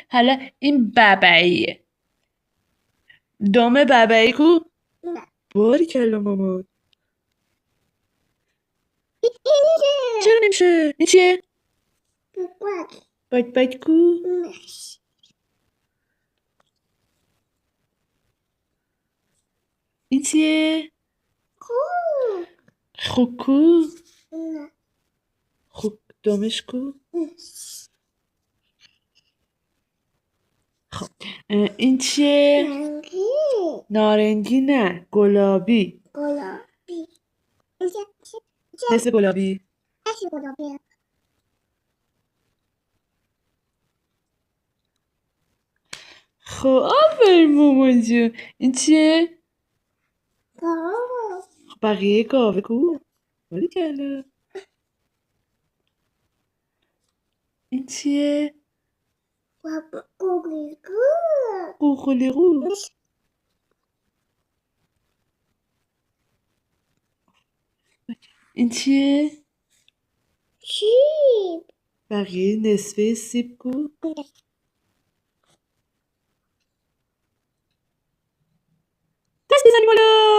حالا این ببعیه. دم ببعی کو؟ نه. باریکلا مامان. چرا نمیشه؟ این چیه؟ بک کو؟ این چیه؟ خوک کو؟ خوک دمش کو؟ خب این چیه؟ نارنگی نه، گلابی. مثل گلابی. خب آفرین مامان جون. این چیه؟ بقیه گاوه کو؟ باریکلا. این چیه؟ قوقلیقو. این چیه؟ شیب. بقیه نصفه سیب کو؟ دست بزنیم بالا.